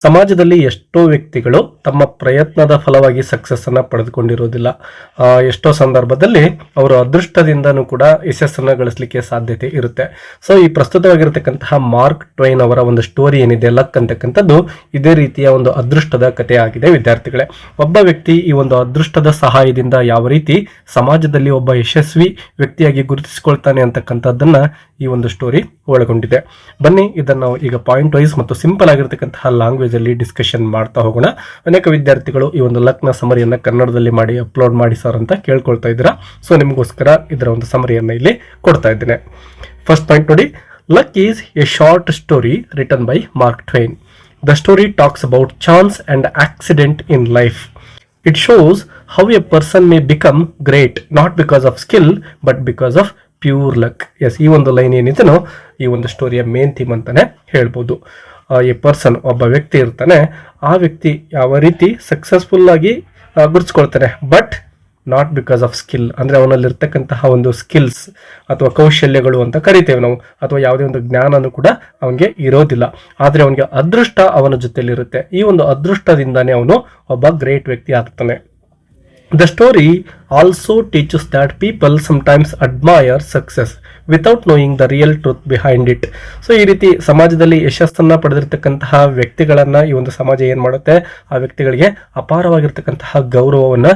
ಸಮಾಜದಲ್ಲಿ ಎಷ್ಟೋ ವ್ಯಕ್ತಿಗಳು ತಮ್ಮ ಪ್ರಯತ್ನದ ಫಲವಾಗಿ ಸಕ್ಸಸ್ ಅನ್ನ ಪಡೆದುಕೊಂಡಿರೋದಿಲ್ಲ. ಎಷ್ಟೋ ಸಂದರ್ಭದಲ್ಲಿ ಅವರು ಅದೃಷ್ಟದಿಂದನೂ ಕೂಡ ಯಶಸ್ಸನ್ನ ಗಳಿಸಲಿಕ್ಕೆ ಸಾಧ್ಯತೆ ಇರುತ್ತೆ. ಸೊ ಈ ಪ್ರಸ್ತುತವಾಗಿರತಕ್ಕಂತಹ ಮಾರ್ಕ್ ಟ್ವೈನ್ ಅವರ ಒಂದು ಸ್ಟೋರಿ ಏನಿದೆ, ಲಕ್ ಅಂತಕ್ಕಂಥದ್ದು ಇದೇ ರೀತಿಯ ಒಂದು ಅದೃಷ್ಟದ ಕಥೆ ಆಗಿದೆ ವಿದ್ಯಾರ್ಥಿಗಳೇ. ಒಬ್ಬ ವ್ಯಕ್ತಿ ಈ ಒಂದು ಅದೃಷ್ಟದ ಸಹಾಯದಿಂದ ಯಾವ ರೀತಿ ಸಮಾಜದಲ್ಲಿ ಒಬ್ಬ ಯಶಸ್ವಿ ವ್ಯಕ್ತಿಯಾಗಿ ಗುರುತಿಸಿಕೊಳ್ತಾನೆ ಅಂತಕ್ಕಂಥದ್ದನ್ನ ಈ ಒಂದು ಸ್ಟೋರಿ ಒಳಗೊಂಡಿದೆ. ಬನ್ನಿ ಇದನ್ನು ನಾವು ಈಗ ಪಾಯಿಂಟ್ ವೈಸ್ ಮತ್ತು ಸಿಂಪಲ್ ಆಗಿರತಕ್ಕಂತಹ ಲ್ಯಾಂಗ್ವೇಜ್ ಅಲ್ಲಿ ಡಿಸ್ಕಷನ್ ಮಾಡ್ತಾ ಹೋಗೋಣ. ಅನೇಕ ವಿದ್ಯಾರ್ಥಿಗಳು ಈ ಒಂದು ಲಕ್ನ ಸಮರಿಯನ್ನ ಕನ್ನಡದಲ್ಲಿ ಮಾಡಿ ಅಪ್ಲೋಡ್ ಮಾಡಿ ಸರ್ ಅಂತ ಕೇಳ್ಕೊಳ್ತಾ ಇದ್ದೀರಾ. ಸೊ ನಿಮಗೋಸ್ಕರ ಇದರ ಒಂದು ಸಮರಿಯನ್ನ ಇಲ್ಲಿ ಕೊಡ್ತಾ ಇದ್ದೇನೆ. ಫಸ್ಟ್ ಪಾಯಿಂಟ್ ನೋಡಿ, luck is A short story written by Mark Twain. The story talks about chance and accident in life. It shows how a person may become great not because of skill but because of pure luck. Yes, ಈ ಒಂದು line ಏನಿದೆನೋ ಈ ಒಂದು ಸ್ಟೋರಿಯ main theme ಅಂತಾನೆ ಹೇಳ್ಬೋದು. A person, ಒಬ್ಬ ವ್ಯಕ್ತಿ ಇರ್ತಾನೆ, ಆ ವ್ಯಕ್ತಿ ಯಾವ ರೀತಿ ಸಕ್ಸಸ್ಫುಲ್ ಆಗಿ ಗುರುತಿಸ್ಕೊಳ್ತಾನೆ, but not because of skill, ಅಂದ್ರೆ ಅವನಲ್ಲಿರ್ತಕ್ಕಂತಹ ಒಂದು ಸ್ಕಿಲ್ಸ್ ಅಥವಾ ಕೌಶಲ್ಯಗಳು ಅಂತ ಕರಿತೇವೆ ನಾವು, ಅಥವಾ ಯಾವುದೇ ಒಂದು ಜ್ಞಾನನೂ ಕೂಡ ಅವನಿಗೆ ಇರೋದಿಲ್ಲ. ಆದ್ರೆ ಅವನಿಗೆ ಅದೃಷ್ಟ ಅವನ ಜೊತೆಲಿರುತ್ತೆ. ಈ ಒಂದು ಅದೃಷ್ಟದಿಂದಾನೇ ಅವನು ಒಬ್ಬ ಗ್ರೇಟ್ ವ್ಯಕ್ತಿ ಆಗ್ತಾನೆ. The story also teaches that people sometimes admire success without knowing the real truth behind it. So ಈ ರೀತಿ ಸಮಾಜದಲ್ಲಿ ಯಶಸ್ಸನ್ನ ಪಡೆದಿರ್ತಕ್ಕಂತಹ ವ್ಯಕ್ತಿಗಳನ್ನ ಈ ಒಂದು ಸಮಾಜ ಏನ್ ಮಾಡುತ್ತೆ, ಆ ವ್ಯಕ್ತಿಗಳಿಗೆ ಅಪಾರವಾಗಿರ್ತಕ್ಕಂತಹ ಗೌರವವನ್ನ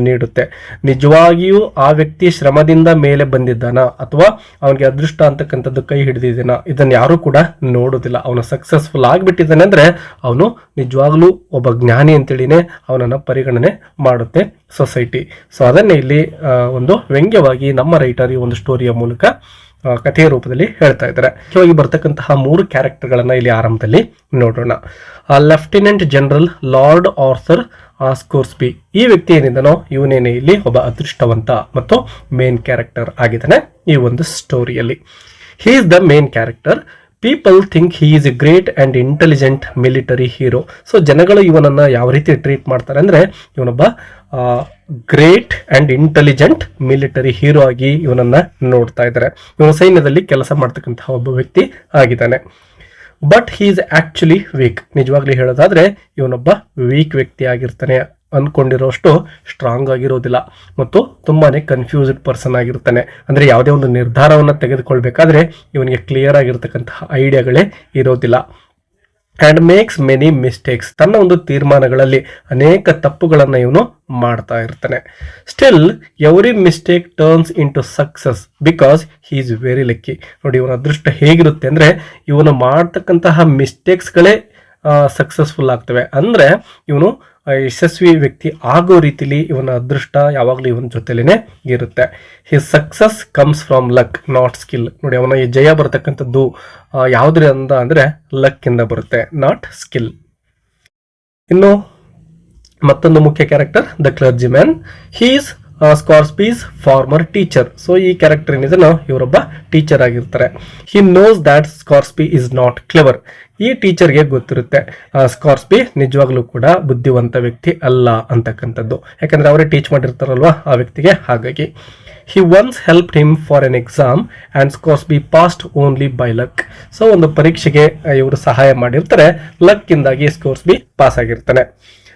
ನೀಡುತ್ತೆ. ನಿಜವಾಗಿಯೂ ಆ ವ್ಯಕ್ತಿ ಶ್ರಮದಿಂದ ಮೇಲೆ ಬಂದಿದ್ದಾನ ಅಥವಾ ಅವನಿಗೆ ಅದೃಷ್ಟ ಅಂತಕ್ಕಂಥದ್ದು ಕೈ ಹಿಡಿದಿದ್ದಾನ, ಇದನ್ನ ಯಾರು ಕೂಡ ನೋಡುದಿಲ್ಲ. ಅವನು ಸಕ್ಸಸ್ಫುಲ್ ಆಗ್ಬಿಟ್ಟಿದ್ದಾನೆ ಅಂದ್ರೆ ಅವನು ನಿಜವಾಗ್ಲೂ ಒಬ್ಬ ಜ್ಞಾನಿ ಅಂತೇಳಿನೇ ಅವನನ್ನ ಪರಿಗಣನೆ ಮಾಡುತ್ತೆ ಸೊಸೈಟಿ. ಸೊ ಅದನ್ನೇ ಇಲ್ಲಿ ಒಂದು ವ್ಯಂಗ್ಯವಾಗಿ ನಮ್ಮ ರೈಟರ್ ಈ ಒಂದು ಸ್ಟೋರಿಯ ಮೂಲಕ ಕಥೆಯ ರೂಪದಲ್ಲಿ ಹೇಳ್ತಾ ಇದ್ದಾರೆ. ಮುಖ್ಯವಾಗಿ ಬರ್ತಕ್ಕಂತಹ 3 ಕ್ಯಾರೆಕ್ಟರ್ಗಳನ್ನ ಇಲ್ಲಿ ಆರಂಭದಲ್ಲಿ ನೋಡೋಣ. ಲೆಫ್ಟಿನೆಂಟ್ ಜನರಲ್ ಲಾರ್ಡ್ ಆರ್ಥರ್ ಸ್ಕೋರ್ಸ್ಬಿ, ಈ ವ್ಯಕ್ತಿ ಏನಿದ್ದಾನೋ ಇವನೇನೆ ಇಲ್ಲಿ ಒಬ್ಬ ಅದೃಷ್ಟವಂತ ಮತ್ತು ಮೇನ್ ಕ್ಯಾರೆಕ್ಟರ್ ಆಗಿದ್ದಾನೆ ಈ ಒಂದು ಸ್ಟೋರಿಯಲ್ಲಿ. He is the main character. People think he is a great and intelligent military hero. So ಜನಗಳು ಇವನನ್ನ ಯಾವ ರೀತಿ ಟ್ರೀಟ್ ಮಾಡ್ತಾರೆ ಅಂದ್ರೆ, ಇವನೊಬ್ಬ great and intelligent military hero ಆಗಿ ಇವನನ್ನ ನೋಡ್ತಾ ಇದ್ದಾರೆ. ಇವನು ಸೈನ್ಯದಲ್ಲಿ ಕೆಲಸ ಮಾಡ್ತಕ್ಕಂತಹ ಒಬ್ಬ ವ್ಯಕ್ತಿ ಆಗಿದ್ದಾನೆ. But he is actually weak. ನಿಜವಾಗ್ಲೂ ಹೇಳೋದಾದ್ರೆ ಇವನೊಬ್ಬ ವೀಕ್ ವ್ಯಕ್ತಿ ಆಗಿರ್ತಾನೆ, ಅನ್ಕೊಂಡಿರೋಷ್ಟು ಸ್ಟ್ರಾಂಗ್ ಆಗಿರೋದಿಲ್ಲ ಮತ್ತು ತುಂಬಾನೇ ಕನ್ಫ್ಯೂಸ್ಡ್ ಪರ್ಸನ್ ಆಗಿರ್ತಾನೆ. ಅಂದ್ರೆ ಯಾವುದೇ ಒಂದು ನಿರ್ಧಾರವನ್ನ ತೆಗೆದುಕೊಳ್ಬೇಕಾದ್ರೆ ಇವನಿಗೆ ಕ್ಲಿಯರ್ ಆಗಿರ್ತಕ್ಕಂತಹ ಐಡಿಯಾಗಳೇ ಇರೋದಿಲ್ಲ. And makes many mistakes. ತನ್ನ ಒಂದು ತೀರ್ಮಾನಗಳಲ್ಲಿ ಅನೇಕ ತಪ್ಪುಗಳನ್ನ ಇವನು ಮಾಡ್ತಾ ಇರ್ತಾನೆ. Still every mistake turns into success because he is very lucky. ನೋಡಿ, ಇವನ ಅದೃಷ್ಟ ಹೇಗಿರುತ್ತೆ ಅಂದ್ರೆ, ಇವನು ಮಾಡ್ತಕ್ಕಂತಹ ಮಿಸ್ಟೇಕ್ಸ್ಗಳೇ ಸಕ್ಸಸ್ಫುಲ್ ಆಗ್ತವೆ. ಅಂದ್ರೆ ಇವನು ಯಶಸ್ವಿ ವ್ಯಕ್ತಿ ಆಗೋ ರೀತಿಲಿ ಇವನ ಅದೃಷ್ಟ ಯಾವಾಗಲೂ ಇವನ ಜೊತೆಲೇನೆ ಇರುತ್ತೆ. His success comes from luck not skill. ನೋಡಿ, ಅವನ ಈ ಜಯ ಬರತಕ್ಕಂಥದ್ದು ಯಾವುದರಿಂದ ಅಂದ್ರೆ ಲಕ್ ಇಂದ ಬರುತ್ತೆ, ನಾಟ್ ಸ್ಕಿಲ್. ಇನ್ನು ಮತ್ತೊಂದು ಮುಖ್ಯ character, the clergy man. He's Scoresby's former teacher. So ಈ ಕ್ಯಾರೆಕ್ಟರ್ ಏನಿದೆ ಇವರೊಬ್ಬ ಟೀಚರ್ ಆಗಿರ್ತಾರೆ. He knows that Scoresby is not clever. ಈ ಟೀಚರ್ಗೆ ಗೊತ್ತಿರುತ್ತೆ ಸ್ಕಾರ್ಸ್ಬಿ ನಿಜವಾಗ್ಲೂ ಕೂಡ ಬುದ್ಧಿವಂತ ವ್ಯಕ್ತಿ ಅಲ್ಲ ಅಂತಕ್ಕಂಥದ್ದು, ಯಾಕಂದ್ರೆ ಅವರೇ ಟೀಚ್ ಮಾಡಿರ್ತಾರಲ್ವಾ ಆ ವ್ಯಕ್ತಿಗೆ. ಹಾಗಾಗಿ he once help him for an exam and Scoresby passed only by luck. So ಒಂದು ಪರೀಕ್ಷೆಗೆ ಇವರು ಸಹಾಯ ಮಾಡಿರ್ತಾರೆ, ಲಕ್ ಇಂದಾಗಿ ಸ್ಕಾರ್ಸ್ಬಿ ಪಾಸ್ ಆಗಿರ್ತಾನೆ.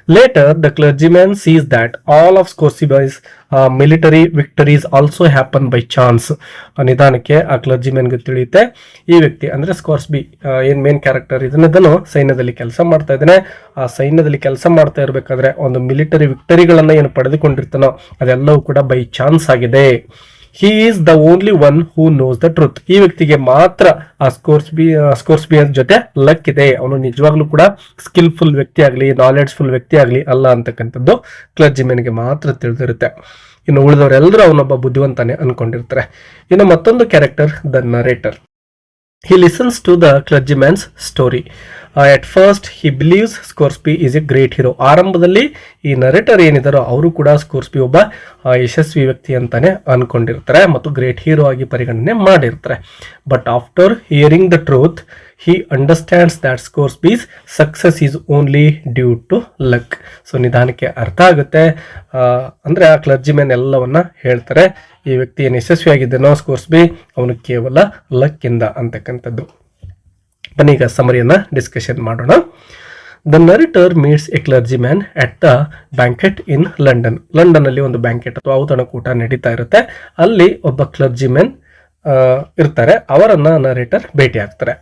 Later, the clergyman sees that all of Scorsby's military victories also happen by chance. ನಿಧಾನಕ್ಕೆ ಆ ಕ್ಲರ್ಜಿಮನ್ಗೆ ತಿಳಿಯುತ್ತೆ, ಈ ವ್ಯಕ್ತಿ ಅಂದ್ರೆ ಸ್ಕಾರ್ಸ್ಬಿ ಏನ್ ಮೇನ್ ಕ್ಯಾರೆಕ್ಟರ್ ಇದನ್ನು ಸೈನ್ಯದಲ್ಲಿ ಕೆಲಸ ಮಾಡ್ತಾ ಇದ್ದಾನೆ. ಆ ಸೈನ್ಯದಲ್ಲಿ ಕೆಲಸ ಮಾಡ್ತಾ ಇರಬೇಕಾದ್ರೆ ಒಂದು ಮಿಲಿಟರಿ ವಿಕ್ಟರಿಗಳನ್ನ ಏನು ಪಡೆದುಕೊಂಡಿರ್ತಾನೋ ಅದೆಲ್ಲವೂ ಕೂಡ ಬೈ ಚಾನ್ಸ್ ಆಗಿದೆ. He is the only one who knows the truth. ಈ ವ್ಯಕ್ತಿಗೆ ಮಾತ್ರ ಆ ಸ್ಕೋರ್ಸ್ಬಿ ಜೊತೆ ಲಕ್ ಇದೆ. ಅವನು ನಿಜವಾಗ್ಲೂ ಕೂಡ ಸ್ಕಿಲ್ಫುಲ್ ವ್ಯಕ್ತಿ ಆಗಲಿ, ನಾಲೆಡ್ಜ್ಫುಲ್ ವ್ಯಕ್ತಿ ಆಗಲಿ ಅಲ್ಲ ಅಂತಕ್ಕಂಥದ್ದು ಕ್ಲರ್ಜಿಮನ್ಗೆ ಮಾತ್ರ ತಿಳಿದಿರುತ್ತೆ. ಇನ್ನು ಉಳಿದವರೆಲ್ಲರೂ ಅವನೊಬ್ಬ ಬುದ್ಧಿವಂತನೇ ಅನ್ಕೊಂಡಿರ್ತಾರೆ. ಇನ್ನು ಮತ್ತೊಂದು character, the narrator. He listens to the clergyman's story. At first he believes Scoresby is a great hero. ಆರಂಭದಲ್ಲಿ ಈ ನರೇಟರ್ ಏನಿದಾರೋ ಅವರು ಕೂಡ ಸ್ಕೋರ್ಸ್ಬಿ ಒಬ್ಬ ಯಶಸ್ವಿ ವ್ಯಕ್ತಿ ಅಂತಾನೆ ಅನ್ಕೊಂಡಿರ್ತಾರೆ ಮತ್ತು ಗ್ರೇಟ್ ಹೀರೋ ಆಗಿ ಪರಿಗಣನೆ ಮಾಡಿರ್ತಾರೆ. But after hearing the truth he understands that Scoresby's success is only due to luck. So ನಿಧಾನಕ್ಕೆ ಅರ್ಥ ಆಗುತ್ತೆ. ಅಂದ್ರೆ ಆ ಕ್ಲರ್ಜಿಮೆನ್ ಎಲ್ಲವನ್ನ ಹೇಳ್ತಾರೆ, ಈ ವ್ಯಕ್ತಿ ಏನು ಯಶಸ್ವಿಯಾಗಿದ್ದಾನೋ ಸ್ಕೋರ್ಸ್ಬಿ ಅವನು ಕೇವಲ ಲಕ್ ಇಂದ ಅಂತಕ್ಕಂಥದ್ದು. ಬನ್ನಿ ಈಗ ಸಮರಿಯನ್ನ ಡಿಸ್ಕಷನ್ ಮಾಡೋಣ. The narrator meets A clergy man at the banquet in London ಅಲ್ಲಿ ಒಂದು ಬ್ಯಾಂಕೆಟ್ ಅಥವಾ ಔತಣಕೂಟ ನಡೀತಾ ಇರುತ್ತೆ. ಅಲ್ಲಿ ಒಬ್ಬ ಕ್ಲರ್ಜಿ ಮ್ಯಾನ್ ಇರ್ತಾರೆ, ಅವರನ್ನ ನರೇಟರ್ ಭೇಟಿ ಆಗ್ತಾರೆ.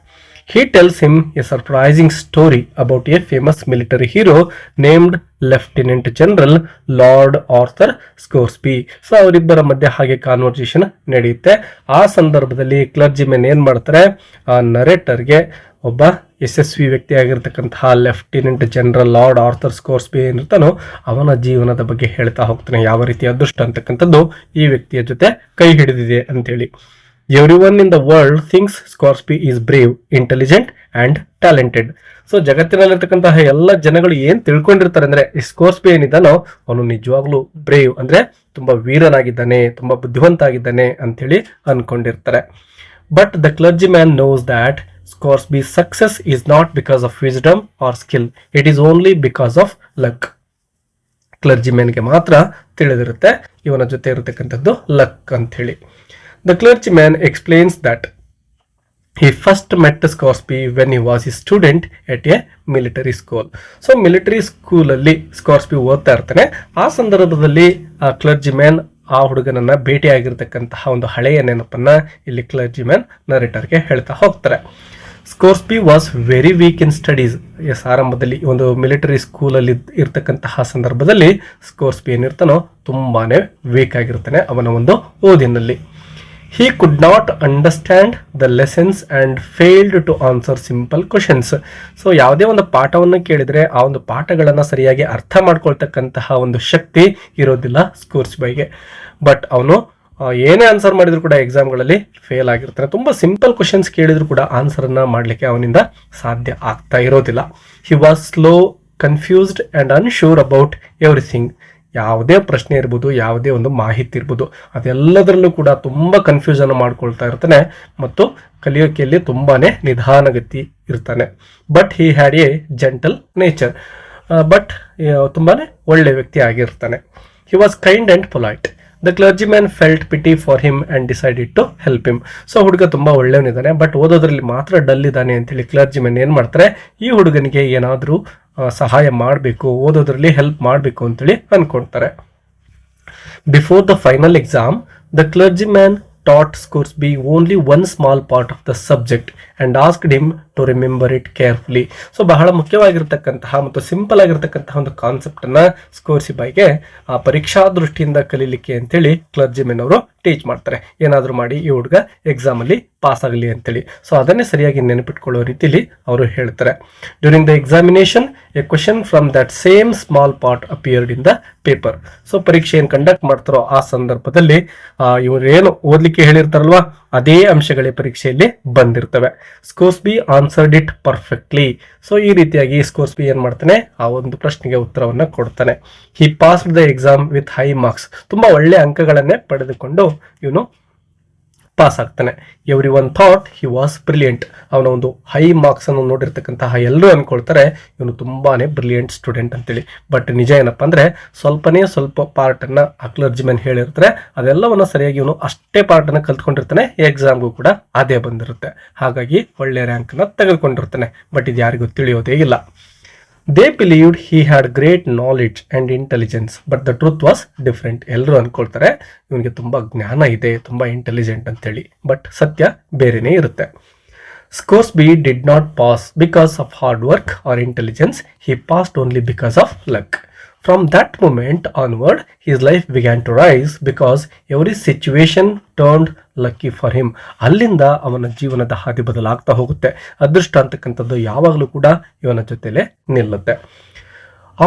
He tells him a surprising story about a famous military hero named Lieutenant General Lord Arthur Scoresby. So ಅವರಿಬ್ಬರ ಮಧ್ಯೆ ಹಾಗೆ ಕಾನ್ವರ್ಸೇಷನ್ ನಡೆಯುತ್ತೆ. ಆ ಸಂದರ್ಭದಲ್ಲಿ ಕ್ಲರ್ಜಿ ಮೆನ್ ಏನ್ ಮಾಡ್ತಾರೆ, ಆ ನರೇಟರ್ಗೆ ಒಬ್ಬ ಯಶಸ್ವಿ ವ್ಯಕ್ತಿಯಾಗಿರ್ತಕ್ಕಂತಹ ಲೆಫ್ಟಿನೆಂಟ್ ಜನರಲ್ ಲಾರ್ಡ್ ಆರ್ಥರ್ ಸ್ಕೋರ್ಸ್ಬಿ ಏನಿರ್ತಾನೋ ಅವನ ಜೀವನದ ಬಗ್ಗೆ ಹೇಳ್ತಾ ಹೋಗ್ತಾನೆ. ಯಾವ ರೀತಿ ಅದೃಷ್ಟ ಅಂತಕ್ಕಂಥದ್ದು ಈ ವ್ಯಕ್ತಿಯ ಜೊತೆ ಕೈ ಹಿಡಿದಿದೆ ಅಂತೇಳಿ. Everyone in the world thinks Scoresby is brave, intelligent and talented. So ಜಗತ್ತಿನಲ್ಲಿರ್ತಕ್ಕಂತಹ ಎಲ್ಲ ಜನಗಳು ಏನ್ ತಿಳ್ಕೊಂಡಿರ್ತಾರೆ ಅಂದ್ರೆ ಈ ಸ್ಕೋರ್ಸ್ಬಿ ಏನಿದ್ದಾನೋ ಅವನು ನಿಜವಾಗ್ಲೂ ಬ್ರೇವ್ ಅಂದ್ರೆ ತುಂಬಾ ವೀರನಾಗಿದ್ದಾನೆ, ತುಂಬಾ ಬುದ್ಧಿವಂತ ಆಗಿದ್ದಾನೆ ಅಂತೇಳಿ ಅನ್ಕೊಂಡಿರ್ತಾರೆ. But the clergy man knows that Scoresby's success is not because of wisdom or skill. It is only because of luck. Clergy ಮ್ಯಾನ್ಗೆ ಮಾತ್ರ ತಿಳಿದಿರುತ್ತೆ ಇವನ ಜೊತೆ ಇರತಕ್ಕಂಥದ್ದು ಲಕ್ ಅಂತ ಹೇಳಿ. The clergyman explains that he first met Scoresby when he was a student at a military school. So military school ಅಲ್ಲಿ ಸ್ಕಾರ್ಸ್ಬಿ ಓದ್ತಾ ಇರ್ತಾನೆ. ಆ ಸಂದರ್ಭದಲ್ಲಿ ಆ ಕ್ಲರ್ಜಿ ಮ್ಯಾನ್ ಆ ಹುಡುಗನನ್ನ ಭೇಟಿ ಆಗಿರ್ತಕ್ಕಂತಹ ಒಂದು ಹಳೆಯ ನೆನಪನ್ನ ಇಲ್ಲಿ ಕ್ಲರ್ಜಿ ಮ್ಯಾನ್ ನರೇಟರ್ಗೆ ಹೇಳ್ತಾ ಹೋಗ್ತಾರೆ. Scoresby was very weak in studies. ಆರಂಭದಲ್ಲಿ ಒಂದು ಮಿಲಿಟರಿ ಸ್ಕೂಲಲ್ಲಿ ಇರ್ತಕ್ಕಂತಹ ಸಂದರ್ಭದಲ್ಲಿ ಸ್ಕೋರ್ಸ್ಬಿ ಏನಿರ್ತಾನೋ ತುಂಬಾನೇ ವೀಕ್ ಆಗಿರ್ತಾನೆ ಅವನ ಒಂದು ಓದಿನಲ್ಲಿ. He could not understand the lessons and failed to answer simple questions. So ಯಾವುದೇ ಒಂದು ಪಾಠವನ್ನು ಕೇಳಿದ್ರೆ ಆ ಒಂದು ಪಾಠಗಳನ್ನು ಸರಿಯಾಗಿ ಅರ್ಥ ಮಾಡ್ಕೊಳ್ತಕ್ಕಂತಹ ಒಂದು ಶಕ್ತಿ ಇರೋದಿಲ್ಲ ಸ್ಕೋರ್ಸ್ಬೈಗೆ. ಬಟ್ ಅವನು ಏನೇ ಆನ್ಸರ್ ಮಾಡಿದ್ರು ಕೂಡ ಎಕ್ಸಾಮ್ಗಳಲ್ಲಿ ಫೇಲ್ ಆಗಿರ್ತಾನೆ. ತುಂಬಾ ಸಿಂಪಲ್ ಕ್ವಶನ್ಸ್ ಕೇಳಿದ್ರು ಕೂಡ ಆನ್ಸರ್ ಅನ್ನ ಮಾಡ್ಲಿಕ್ಕೆ ಅವನಿಂದ ಸಾಧ್ಯ ಆಗ್ತಾ ಇರೋದಿಲ್ಲ. He was slow, confused and unsure about everything. ಯಾವುದೇ ಪ್ರಶ್ನೆ ಇರ್ಬೋದು, ಯಾವುದೇ ಒಂದು ಮಾಹಿತಿ ಇರ್ಬೋದು, ಅದೆಲ್ಲದರಲ್ಲೂ ಕೂಡ ತುಂಬ ಕನ್ಫ್ಯೂಷನ್ ಮಾಡ್ಕೊಳ್ತಾ ಇರ್ತಾನೆ ಮತ್ತು ಕಲಿಯೋಕೆಯಲ್ಲಿ ತುಂಬಾನೇ ನಿಧಾನಗತಿ ಇರ್ತಾನೆ. But he had a gentle nature. But ತುಂಬಾನೇ ಒಳ್ಳೆ ವ್ಯಕ್ತಿ ಆಗಿರ್ತಾನೆ. He was kind and polite. The clergy man felt pity for him and decided to help him. So ಹುಡುಗ ತುಂಬಾ ಒಳ್ಳೆಯವನಿದ್ದಾನೆ, ಬಟ್ ಓದೋದ್ರಲ್ಲಿ ಮಾತ್ರ ಡಲ್ ಇದ್ದಾನೆ ಅಂತೇಳಿ ಕ್ಲರ್ಜಿ ಮ್ಯಾನ್ ಏನ್ ಮಾಡ್ತಾರೆ, ಈ ಹುಡುಗನಿಗೆ ಏನಾದರೂ ಸಹಾಯ ಮಾಡಬೇಕು, ಓದೋದ್ರಲ್ಲಿ ಹೆಲ್ಪ್ ಮಾಡಬೇಕು ಅಂತೇಳಿ ಅನ್ಕೊಳ್ತಾರೆ. Before the final exam the clergy man taught Scoresby only one small part of the subject and asked him to remember it carefully. So ಬಹಳ ಮುಖ್ಯವಾಗಿರ್ತಕ್ಕಂತಹ ಮತ್ತು ಸಿಂಪಲ್ ಆಗಿರ್ತಕ್ಕಂತಹ ಒಂದು ಕಾನ್ಸೆಪ್ಟ್ ಅನ್ನ ಸ್ಕೋರ್ಸ್ಬೈಗೆ ಆ ಪರೀಕ್ಷಾ ದೃಷ್ಟಿಯಿಂದ ಕಲೀಲಿಕ್ಕೆ ಅಂತೇಳಿ ಕ್ಲರ್ಜಿ ಮೆನ್ ಅವರು ಟೀಚ್ ಮಾಡ್ತಾರೆ. ಏನಾದರೂ ಮಾಡಿ ಈ ಹುಡುಗ ಎಕ್ಸಾಮ್ ಅಲ್ಲಿ ಪಾಸ್ ಆಗಲಿ ಅಂತೇಳಿ. ಸೊ ಅದನ್ನೇ ಸರಿಯಾಗಿ ನೆನಪಿಟ್ಕೊಳ್ಳೋ ರೀತಿಲಿ ಅವರು ಹೇಳ್ತಾರೆ. During the examination A question from that same small part appeared in the paper. So ಪರೀಕ್ಷೆ ಏನು ಕಂಡಕ್ಟ್ ಮಾಡ್ತಾರೋ ಆ ಸಂದರ್ಭದಲ್ಲಿ ಇವರು ಏನು ಓದ್ಲಿಕ್ಕೆ ಹೇಳಿರ್ತಾರಲ್ವಾ ಅದೇ ಅಂಶಗಳೇ ಪರೀಕ್ಷೆಯಲ್ಲಿ ಬಂದಿರ್ತವೆ. ಸ್ಕೋರ್ಸ್ಬಿ ಆನ್ಸರ್ಡ್ ಇಟ್ ಪರ್ಫೆಕ್ಟ್ಲಿ. ಸೊ ಈ ರೀತಿಯಾಗಿ ಸ್ಕೋರ್ಸ್ಬಿ ಏನ್ ಮಾಡ್ತಾನೆ, ಆ ಒಂದು ಪ್ರಶ್ನೆಗೆ ಉತ್ತರವನ್ನ ಕೊಡ್ತಾನೆ. He passed the exam with high marks. ತುಂಬಾ ಒಳ್ಳೆ ಅಂಕಗಳನ್ನೇ ಪಡೆದುಕೊಂಡು ಇವನು ಪಾಸ್ ಆಗ್ತಾನೆ. Everyone thought he was brilliant. ಅವನ ಒಂದು ಹೈ ಮಾರ್ಕ್ಸ್ ಅನ್ನು ನೋಡಿರ್ತಕ್ಕಂತಹ ಎಲ್ಲರೂ ಅನ್ಕೊಳ್ತಾರೆ ಇವನು ತುಂಬಾನೇ ಬ್ರಿಲಿಯಂಟ್ ಸ್ಟೂಡೆಂಟ್ ಅಂತೇಳಿ. ಬಟ್ ನಿಜ ಏನಪ್ಪಾ ಅಂದ್ರೆ ಸ್ವಲ್ಪ ಪಾರ್ಟ್ ಅನ್ನ ಕ್ಲರ್ಜಿ ಮ್ಯಾನ್ ಹೇಳಿರ್ತಾರೆ, ಅದೆಲ್ಲವನ್ನ ಸರಿಯಾಗಿ ಇವನು ಅಷ್ಟೇ ಪಾರ್ಟ್ ಅನ್ನ ಕಲ್ತ್ಕೊಂಡಿರ್ತಾನೆ. ಎಕ್ಸಾಮ್ಗೂ ಕೂಡ ಅದೇ ಬಂದಿರುತ್ತೆ. ಹಾಗಾಗಿ ಒಳ್ಳೆ ರ್ಯಾಂಕ್ ನ ತೆಗೆದುಕೊಂಡಿರ್ತಾನೆ. ಬಟ್ ಇದು ಯಾರಿಗೂ ತಿಳಿಯೋದೇ ಇಲ್ಲ. They believed he had great knowledge and intelligence, but the truth was different. ಎಲ್ಲರೂ ಅನ್ಕೊಳ್ತಾರೆ ಇವನಿಗೆ ತುಂಬಾ ಜ್ಞಾನ ಇದೆ, ತುಂಬಾ ಇಂಟೆಲಿಜೆಂಟ್ ಅಂತೇಳಿ. ಬಟ್ ಸತ್ಯ ಬೇರೆನೇ ಇರುತ್ತೆ. Scoresby did not pass because of hard work or intelligence. He passed only because of luck. From that moment onward, his life began to rise because every situation turned lucky for him. ಅಲ್ಲಿಂದ ಅವನ ಜೀವನದ ಹಾದಿ ಬದಲಾಗ್ತಾ ಹೋಗುತ್ತೆ. ಅದೃಷ್ಟ ಅಂತಕ್ಕಂಥದ್ದು ಯಾವಾಗಲೂ ಕೂಡ ಇವನ ಜೊತೆಲೆ ನಿಲ್ಲುತ್ತೆ.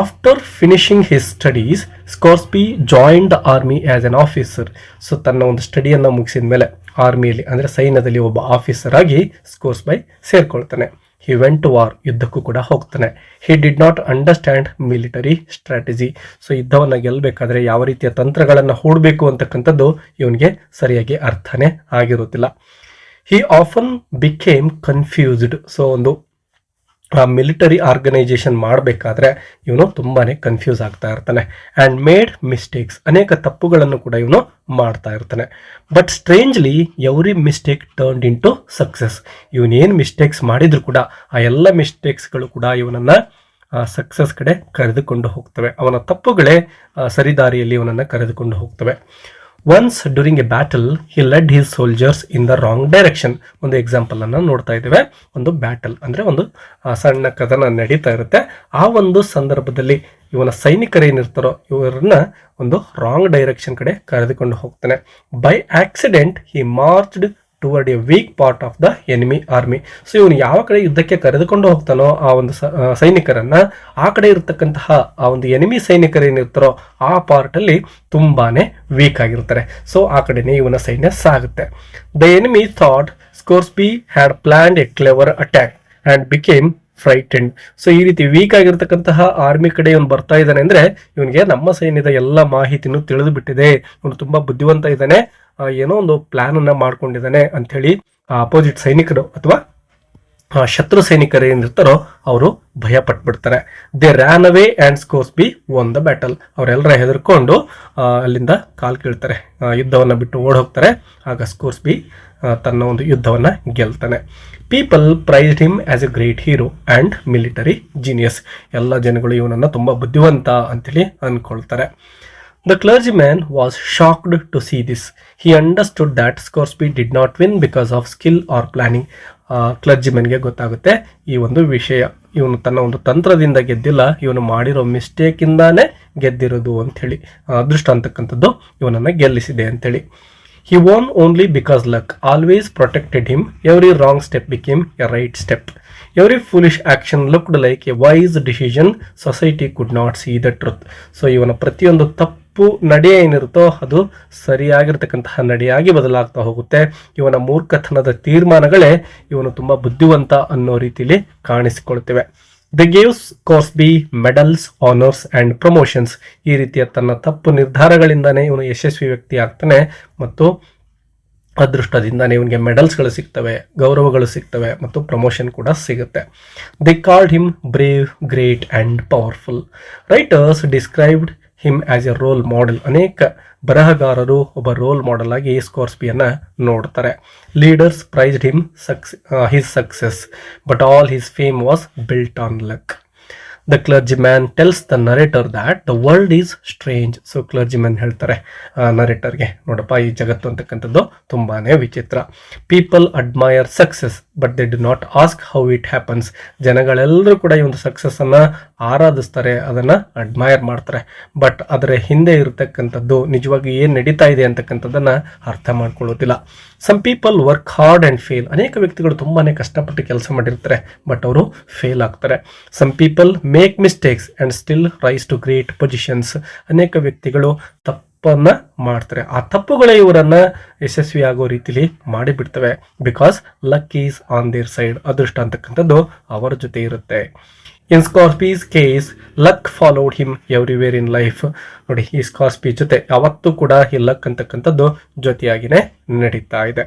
After finishing his studies Scoresby join the army as an officer. So ತನ್ನ ಒಂದು ಸ್ಟಡಿಯನ್ನು ಮುಗಿಸಿದ ಮೇಲೆ ಆರ್ಮಿಯಲ್ಲಿ ಅಂದರೆ ಸೈನ್ಯದಲ್ಲಿ ಒಬ್ಬ ಆಫೀಸರ್ ಆಗಿ ಸ್ಕೋರ್ಸ್ಬೈ ಸೇರ್ಕೊಳ್ತಾನೆ. He went to war. ಯುದ್ಧಕ್ಕೂ ಕೂಡ ಹೋಗ್ತಾನೆ. He did not understand military strategy. So ಯುದ್ಧವನ್ನು ಗೆಲ್ಲಬೇಕಾದ್ರೆ ಯಾವ ರೀತಿಯ ತಂತ್ರಗಳನ್ನು ಹೂಡಬೇಕು ಅಂತಕ್ಕಂಥದ್ದು ಇವನಿಗೆ ಸರಿಯಾಗಿ ಅರ್ಥನೇ ಆಗಿರುತ್ತಿಲ್ಲ. He often became confused. So ಒಂದು ಮಿಲಿಟರಿ ಆರ್ಗನೈಸೇಷನ್ ಮಾಡಬೇಕಾದ್ರೆ ಇವನು ತುಂಬಾನೇ ಕನ್ಫ್ಯೂಸ್ ಆಗ್ತಾ ಇರ್ತಾನೆ. And made mistakes. ಅನೇಕ ತಪ್ಪುಗಳನ್ನು ಕೂಡ ಇವನು ಮಾಡ್ತಾ ಇರ್ತಾನೆ. But strangely every mistake turned into success. ಇವನೇನು ಮಿಸ್ಟೇಕ್ಸ್ ಮಾಡಿದ್ರು ಕೂಡ ಆ ಎಲ್ಲ ಮಿಸ್ಟೇಕ್ಸ್ಗಳು ಕೂಡ ಇವನನ್ನ ಸಕ್ಸಸ್ ಕಡೆ ಕರೆದುಕೊಂಡು ಹೋಗ್ತವೆ. ಅವನ ತಪ್ಪುಗಳೇ ಸರಿದಾರಿಯಲ್ಲಿ ಇವನನ್ನು ಕರೆದುಕೊಂಡು ಹೋಗ್ತವೆ. Once during a battle he led his soldiers in the wrong direction. ಒಂದು ಎಕ್ಸಾಂಪಲ್ ಅನ್ನು ನೋಡ್ತಾ ಇದ್ದೇವೆ. ಒಂದು ಬ್ಯಾಟಲ್ ಅಂದ್ರೆ ಒಂದು ಸಣ್ಣ ಕದನ ನಡೀತಾ ಇರುತ್ತೆ. ಆ ಒಂದು ಸಂದರ್ಭದಲ್ಲಿ ಇವನ ಸೈನಿಕರೇನಿರ್ತಾರೋ ಇವರನ್ನ ಒಂದು ರಾಂಗ್ ಡೈರೆಕ್ಷನ್ ಕಡೆ ಕರೆದುಕೊಂಡು ಹೋಗ್ತಾನೆ. By accident he marched toward a weak part of the enemy army. So ಇವನು ಯಾವ ಕಡೆ ಯುದ್ಧಕ್ಕೆ ಕರೆದುಕೊಂಡು ಹೋಗ್ತಾನೋ ಆ ಒಂದು ಸೈನಿಕರನ್ನ, ಆ ಕಡೆ ಇರತಕ್ಕಂತಹ ಆ ಒಂದು ಎನಿಮಿ ಸೈನಿಕರೇನಿರ್ತಾರೋ ಆ ಪಾರ್ಟ್ ಅಲ್ಲಿ ತುಂಬಾನೇ ವೀಕ್ ಆಗಿರ್ತಾರೆ. ಸೊ ಆ ಕಡೆನೇ ಇವನ ಸೈನ್ಯ ಸಾಗುತ್ತೆ. The enemy thought Scoresby had planned a clever attack and became frightened. So ಈ ರೀತಿ ವೀಕ್ ಆಗಿರ್ತಕ್ಕಂತಹ ಆರ್ಮಿ ಕಡೆ ಇವನು ಬರ್ತಾ ಇದ್ದಾನೆ ಅಂದ್ರೆ ಇವನಿಗೆ ನಮ್ಮ ಸೈನ್ಯದ ಎಲ್ಲ ಮಾಹಿತಿನೂ ತಿಳಿದು ಬಿಟ್ಟಿದೆ, ಇವನು ತುಂಬಾ ಬುದ್ಧಿವಂತ ಇದ್ದಾನೆ, ಏನೋ ಒಂದು ಪ್ಲಾನ್ ಅನ್ನ ಮಾಡ್ಕೊಂಡಿದ್ದಾನೆ ಅಂತ ಹೇಳಿ ಅಪೋಸಿಟ್ ಸೈನಿಕರು ಅಥವಾ ಶತ್ರು ಸೈನಿಕರು ಏನಿರ್ತಾರೋ ಅವರು ಭಯ ಪಟ್ಬಿಡ್ತಾರೆ. They ran away and Scoresby won the battle. ಅವರೆಲ್ಲರ ಹೆದರ್ಕೊಂಡು ಅಲ್ಲಿಂದ ಕಾಲ್ ಕೀಳ್ತಾರೆ, ಯುದ್ಧವನ್ನ ಬಿಟ್ಟು ಓಡ್ ಹೋಗ್ತಾರೆ. ಆಗ ಸ್ಕೋರ್ಸ್ಬಿ ತನ್ನ ಒಂದು ಯುದ್ಧವನ್ನ ಗೆಲ್ತಾನೆ. People praised him as a great hero and military genius. ಎಲ್ಲ ಜನಗಳು ಇವನನ್ನ ತುಂಬಾ ಬುದ್ಧಿವಂತ ಅಂತೇಳಿ ಅನ್ಕೊಳ್ತಾರೆ. The clergyman was shocked to see this. He understood that Scoresby did not win because of skill or planning. ಕ್ಲರ್ಜಿಮನ್ಗೆ ಗೊತ್ತಾಗುತ್ತೆ ಈ ಒಂದು ವಿಷಯ, ಇವನು ತನ್ನ ಒಂದು ತಂತ್ರದಿಂದ ಗೆದ್ದಿಲ್ಲ, ಇವನು ಮಾಡಿರೋ ಮಿಸ್ಟೇಕಿಂದಾನೇ ಗೆದ್ದಿರೋದು ಅಂಥೇಳಿ. ಅದೃಷ್ಟ ಅಂತಕ್ಕಂಥದ್ದು ಇವನನ್ನು ಗೆಲ್ಲಿಸಿದೆ ಅಂಥೇಳಿ. He won only because luck always protected him. Every wrong step became a right step. Every foolish action looked like a wise decision. Society could not see the truth. So ಇವನ ಪ್ರತಿಯೊಂದು ತಪ್ಪು ನಡೆ ಏನಿರುತ್ತೋ ಅದು ಸರಿಯಾಗಿರ್ತಕ್ಕಂತಹ ನಡೆಯಾಗಿ ಬದಲಾಗ್ತಾ ಹೋಗುತ್ತೆ. ಇವನ ಮೂರ್ಖತನದ ತೀರ್ಮಾನಗಳೇ ಇವನು ತುಂಬಾ ಬುದ್ಧಿವಂತ ಅನ್ನೋ ರೀತಿಯಲ್ಲಿ ಕಾಣಿಸಿಕೊಳ್ತೇವೆ. They gave Scoresby medals, honours and promotions. ಈ ರೀತಿಯ ತನ್ನ ತಪ್ಪು ನಿರ್ಧಾರಗಳಿಂದಾನೇ ಇವನು ಯಶಸ್ವಿ ವ್ಯಕ್ತಿ ಆಗ್ತಾನೆ ಮತ್ತು ಅದೃಷ್ಟದಿಂದಾನೇ ಇವನಿಗೆ ಮೆಡಲ್ಸ್ಗಳು ಸಿಗ್ತವೆ, ಗೌರವಗಳು ಸಿಗ್ತವೆ ಮತ್ತು ಪ್ರಮೋಷನ್ ಕೂಡ ಸಿಗುತ್ತೆ. They called him brave, great and powerful. Writers described him as a role model. ಅನೇಕ ಬರಹಗಾರರು ಒಬ್ಬ ರೋಲ್ ಮಾಡೆಲ್ ಆಗಿ ಸ್ಕೋರ್ಸ್ಬಿಯನ್ನ ನೋಡ್ತಾರೆ. Leaders praised him his success but all his fame was built on luck. The clergyman tells the narrator that the world is strange. So clergyman ಹೇಳ್ತಾರೆ ನರೇಟರ್ಗೆ, ನೋಡಪ್ಪ ಈ ಜಗತ್ತು ಅಂತಕ್ಕಂಥದ್ದು ತುಂಬಾನೇ ವಿಚಿತ್ರ. People admire success but they do not ask how it happens. ಜನಗಳೆಲ್ಲರೂ ಕೂಡ ಈ ಒಂದು ಸಕ್ಸಸ್ ಅನ್ನ ಆರಾಧಿಸ್ತಾರೆ, ಅದನ್ನ ಅಡ್ಮೈರ್ ಮಾಡ್ತಾರೆ, ಬಟ್ ಅದರ ಹಿಂದೆ ಇರತಕ್ಕಂಥದ್ದು ನಿಜವಾಗಿ ಏನ್ ನಡೀತಾ ಇದೆ ಅಂತಕ್ಕಂಥದ್ದನ್ನ ಅರ್ಥ ಮಾಡ್ಕೊಳ್ಳೋದಿಲ್ಲ. Some people work hard and fail. ಅನೇಕ ವ್ಯಕ್ತಿಗಳು ತುಂಬಾನೇ ಕಷ್ಟಪಟ್ಟು ಕೆಲಸ ಮಾಡಿರ್ತಾರೆ ಬಟ್ ಅವರು ಫೇಲ್ ಆಗ್ತಾರೆ. Some people make mistakes and still rise to great positions. ಅನೇಕ ವ್ಯಕ್ತಿಗಳು ತಪ್ಪನ್ನ ಮಾಡ್ತಾರೆ, ಆ ತಪ್ಪುಗಳೇ ಇವರನ್ನ ಯಶಸ್ವಿ ಆಗೋ ರೀತಿಲಿ ಮಾಡಿಬಿಡ್ತವೆ. Because luck is on their side. ಅದೃಷ್ಟ ಅಂತಕ್ಕಂಥದ್ದು ಅವರ ಜೊತೆ ಇರುತ್ತೆ. In Scoresby's case luck followed him everywhere in life. ನೋಡಿ, ಈ ಸ್ಕಾರ್ಪಿ ಜೊತೆ ಯಾವತ್ತೂ ಕೂಡ ಈ ಲಕ್ ಅಂತಕ್ಕಂಥದ್ದು ಜೊತೆಯಾಗಿನೇ ನಡೀತಾ ಇದೆ.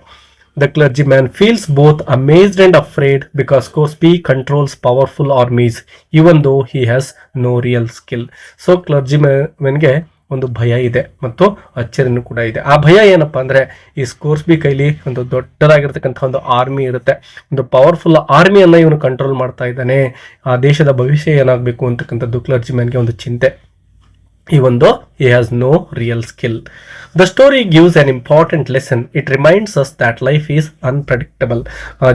The clergyman feels both amazed and afraid because Scoresby controls powerful armies even though he has no real skill. So ಕ್ಲರ್ಜಿಮನ್ಗೆ ಒಂದು ಭಯ ಇದೆ ಮತ್ತು ಅಚ್ಚರಿನೂ ಕೂಡ ಇದೆ. ಆ ಭಯ ಏನಪ್ಪಾ ಅಂದ್ರೆ, ಈ ಸ್ಕೋರ್ಸ್ಬಿ ಕೈಲಿ ಒಂದು ದೊಡ್ಡದಾಗಿರ್ತಕ್ಕಂಥ ಒಂದು ಆರ್ಮಿ ಇರುತ್ತೆ, ಒಂದು ಪವರ್ಫುಲ್ ಆರ್ಮಿಯನ್ನ ಇವನು ಕಂಟ್ರೋಲ್ ಮಾಡ್ತಾ ಇದ್ದಾನೆ. ಆ ದೇಶದ ಭವಿಷ್ಯ ಏನಾಗಬೇಕು ಅಂತಕ್ಕಂಥದ್ದು ಕ್ಲರ್ಜಿಮನ್ಗೆ ಒಂದು ಚಿಂತೆ. even though he has no real skill. The story gives an important lesson. It reminds us that life is unpredictable.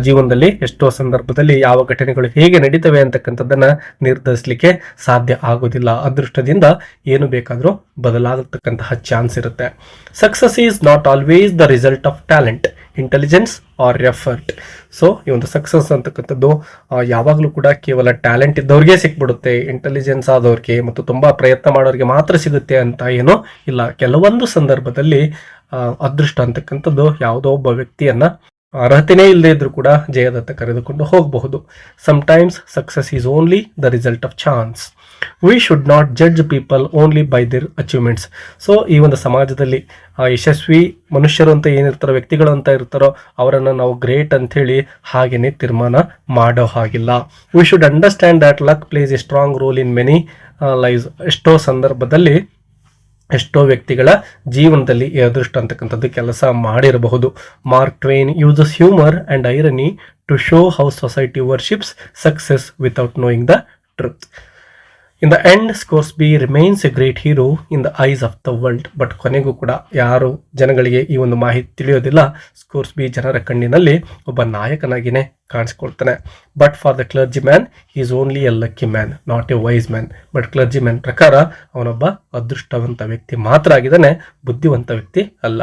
ಜೀವನದಲ್ಲಿ ಎಷ್ಟೋ ಸಂದರ್ಭದಲ್ಲಿ ಯಾವ ಘಟನೆಗಳು ಹೇಗೆ ನಡೀತವೆ ಅಂತಕ್ಕಂಥದ್ದನ್ನ ನಿರ್ಧರಿಸಲಿಕ್ಕೆ ಸಾಧ್ಯ ಆಗೋದಿಲ್ಲ. ಅದೃಷ್ಟದಿಂದ ಏನು ಬೇಕಾದರೂ ಬದಲಾಗತಕ್ಕಂತಹ ಚಾನ್ಸ್ ಇರುತ್ತೆ. Success is not always the result of talent, intelligence or effort. So ಈ ಒಂದು ಸಕ್ಸಸ್ ಅಂತಕ್ಕಂಥದ್ದು ಯಾವಾಗಲೂ ಕೂಡ ಕೇವಲ ಟ್ಯಾಲೆಂಟ್ ಇದ್ದವ್ರಿಗೆ ಸಿಕ್ಬಿಡುತ್ತೆ, ಇಂಟೆಲಿಜೆನ್ಸ್ ಆದವ್ರಿಗೆ ಮತ್ತು ತುಂಬಾ ಪ್ರಯತ್ನ ಮಾಡೋರಿಗೆ ಮಾತ್ರ ಸಿಗುತ್ತೆ ಅಂತ ಏನೋ ಇಲ್ಲ. ಕೆಲವೊಂದು ಸಂದರ್ಭದಲ್ಲಿ ಅದೃಷ್ಟ ಅಂತಕ್ಕಂಥದ್ದು ಯಾವುದೋ ಒಬ್ಬ ವ್ಯಕ್ತಿಯನ್ನ ಅರ್ಹತೆನೇ ಇಲ್ಲದೆ ಇದ್ರೂ ಕೂಡ ಜಯದತ್ತ ಕರೆದುಕೊಂಡು ಹೋಗಬಹುದು. Sometimes success is only the result of chance. We should not judge people only by there achievements. So ಈ ಒಂದು ಸಮಾಜದಲ್ಲಿ ಯಶಸ್ವಿ ಮನುಷ್ಯರು ಅಂತ ಏನಿರ್ತಾರೋ, ವ್ಯಕ್ತಿಗಳು ಅಂತ ಇರ್ತಾರೋ, ಅವರನ್ನು ನಾವು ಗ್ರೇಟ್ ಅಂಥೇಳಿ ಹಾಗೇನೆ ತೀರ್ಮಾನ ಮಾಡೋ ಹಾಗಿಲ್ಲ. We should understand that luck place A strong role in many lives. ಎಷ್ಟೋ ಸಂದರ್ಭದಲ್ಲಿ ಎಷ್ಟೋ ವ್ಯಕ್ತಿಗಳ ಜೀವನದಲ್ಲಿ ಈ ಅದೃಷ್ಟ ಅಂತಕ್ಕಂಥದ್ದು ಕೆಲಸ ಮಾಡಿರಬಹುದು. Mark Twain uses humour and irony to show how society worships success without knowing the truth. In the end Scoresby remains a great hero in the eyes of the world. But ಕೊನೆಗೂ ಕೂಡ ಯಾರು ಜನಗಳಿಗೆ ಈ ಒಂದು ಮಾಹಿತಿ ತಿಳಿಯೋದಿಲ್ಲ, ಸ್ಕೋರ್ಸ್ಬಿ ಜನರ ಕಣ್ಣಿನಲ್ಲಿ ಒಬ್ಬ ನಾಯಕನಾಗಿನೇ ಕಾಣಿಸ್ಕೊಳ್ತಾನೆ. But for the clergy man is only a lucky man, not a wise man. But clergy man ಪ್ರಕಾರ ಅವನೊಬ್ಬ ಅದೃಷ್ಟವಂತ ವ್ಯಕ್ತಿ ಮಾತ್ರ ಆಗಿದ್ದಾನೆ, ಬುದ್ಧಿವಂತ ವ್ಯಕ್ತಿ ಅಲ್ಲ.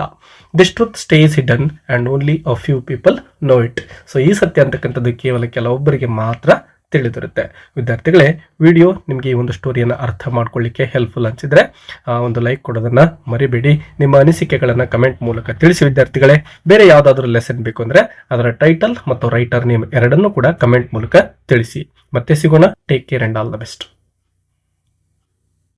This truth stays hidden and only a few people know it. So ಈ ಸತ್ಯ ಅಂತಕ್ಕಂಥದ್ದು ಕೇವಲ ಕೆಲವೊಬ್ಬರಿಗೆ ಮಾತ್ರ ತಿಳಿದಿರುತ್ತೆ. ವಿದ್ಯಾರ್ಥಿಗಳೇ, ವಿಡಿಯೋ ನಿಮಗೆ ಈ ಒಂದು ಸ್ಟೋರಿಯನ್ನು ಅರ್ಥ ಮಾಡ್ಕೊಳ್ಳಿಕ್ಕೆ ಹೆಲ್ಪ್ಫುಲ್ ಅನಿಸಿದ್ರೆ ಒಂದು ಲೈಕ್ ಕೊಡೋದನ್ನ ಮರಿಬೇಡಿ. ನಿಮ್ಮ ಅನಿಸಿಕೆಗಳನ್ನು ಕಮೆಂಟ್ ಮೂಲಕ ತಿಳಿಸಿ ವಿದ್ಯಾರ್ಥಿಗಳೇ. ಬೇರೆ ಯಾವುದಾದ್ರೂ ಲೆಸನ್ ಬೇಕು ಅಂದರೆ ಅದರ ಟೈಟಲ್ ಮತ್ತು ರೈಟರ್ ನೇಮ್ ಎರಡನ್ನೂ ಕೂಡ ಕಮೆಂಟ್ ಮೂಲಕ ತಿಳಿಸಿ. ಮತ್ತೆ ಸಿಗೋಣ. Take care and all the best.